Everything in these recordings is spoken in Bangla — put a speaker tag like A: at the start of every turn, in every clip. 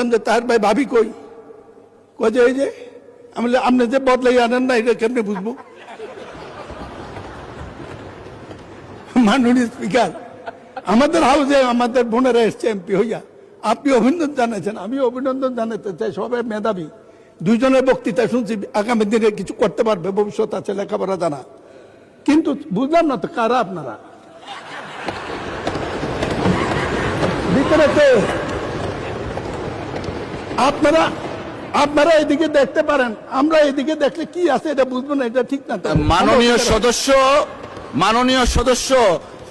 A: বললেন যে তার ভাই ভাবি কই, কই যে এই যে। আমি বললাম আপনি যে বদলাই আনেন না, এটা কেমনে বুঝবো? মাননীয় স্পিকার, আমাদের হাউসে আমাদের বোনেরা এসছে এমপি হইয়া, আপনি অভিনন্দন জানাচ্ছেন, আমি অভিনন্দন জানাতে চাই। সবাই মেধাবী, দুইজনের বক্তৃতা শুনছি, আগামী দিনে কিছু করতে পারবে, ভবিষ্যৎ আছে, লেখাপড়া জানা। কিন্তু বুঝলাম না তো কারা আপনারা ভিতরে? আপনারা আপনারা এদিকে দেখতে পারেন, আমরা এদিকে দেখলে কি আছে এটা বুঝবো না, এটা ঠিক না।
B: মাননীয় সদস্য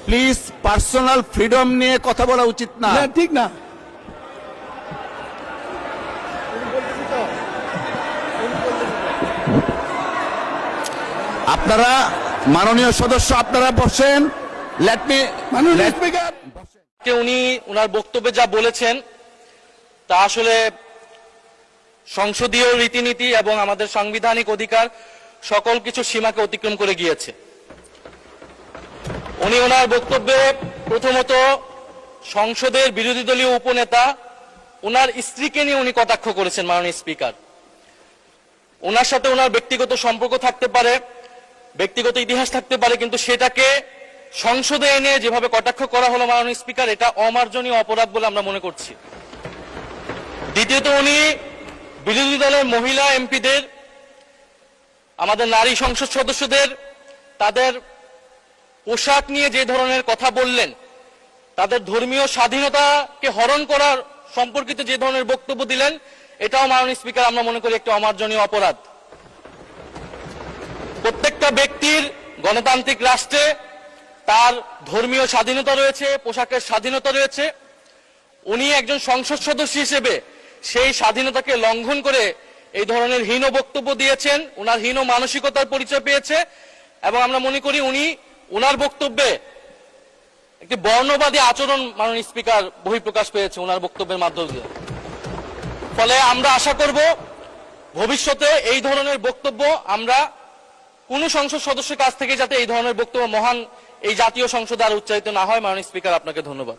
B: প্লিজ পার্সোনাল ফ্রিডম নিয়ে কথা বলা উচিত না,
A: ঠিক না।
B: আপনারা মাননীয় সদস্য আপনারা বসেন।
A: মাননীয় স্পিকার,
C: উনি ওনার বক্তব্যে যা বলেছেন তা আসলে সংসদীয় রীতিনীতি এবং আমাদের সাংবিধানিক অধিকার সকল কিছু সীমাকে অতিক্রম করে গিয়েছে। উনি ওনার বক্তব্যে প্রথমত সংসদের বিরোধী দলীয় উপনেতা ওনার স্ত্রীকে নিয়ে উনি কটাক্ষ করেছেন। মাননীয় স্পিকার, ওনার সাথে ওনার ব্যক্তিগত সম্পর্ক থাকতে পারে, ব্যক্তিগত ইতিহাস থাকতে পারে, কিন্তু সেটাকে সংসদে এনে যেভাবে কটাক্ষ করা হলো মাননীয় স্পিকার, এটা অমার্জনীয় অপরাধ বলে আমরা মনে করছি। দ্বিতীয়ত, উনি বিরোধী দলের মহিলা এমপিদের, আমাদের নারী সংসদ সদস্যদের তাদের পোশাক নিয়ে যে ধরনের কথা বললেন, তাদের ধর্মীয় স্বাধীনতাকে হরণ করার সম্পর্কিত যে ধরনের বক্তব্য দিলেন, এটাও মাননীয় স্পিকার আমরা মনে করি একটি অমার্জনীয় অপরাধ। প্রত্যেকটা ব্যক্তির গণতান্ত্রিক রাষ্ট্রে তার ধর্মীয় স্বাধীনতা রয়েছে, পোশাকের স্বাধীনতা রয়েছে। উনি একজন সংসদ সদস্য হিসেবে সেই স্বাধীনতাকে লঙ্ঘন করে এই ধরনের হীন বক্তব্য দিয়েছেন, ওনার হীন মানসিকতার পরিচয় পেয়েছে। এবং আমরা মনে করি উনি ওনার বক্তব্যে একটি বর্ণবাদী আচরণ মাননীয় স্পিকার বহিঃপ্রকাশ পেয়েছে ওনার বক্তব্যের মাধ্যমে। ফলে আমরা আশা করব ভবিষ্যতে এই ধরনের বক্তব্য আমরা কোন সংসদ সদস্যের কাছ থেকে যাতে এই ধরনের বক্তব্য মহান এই জাতীয় সংসদে আর উচ্চারিত না হয়। মাননীয় স্পিকার, আপনাকে ধন্যবাদ।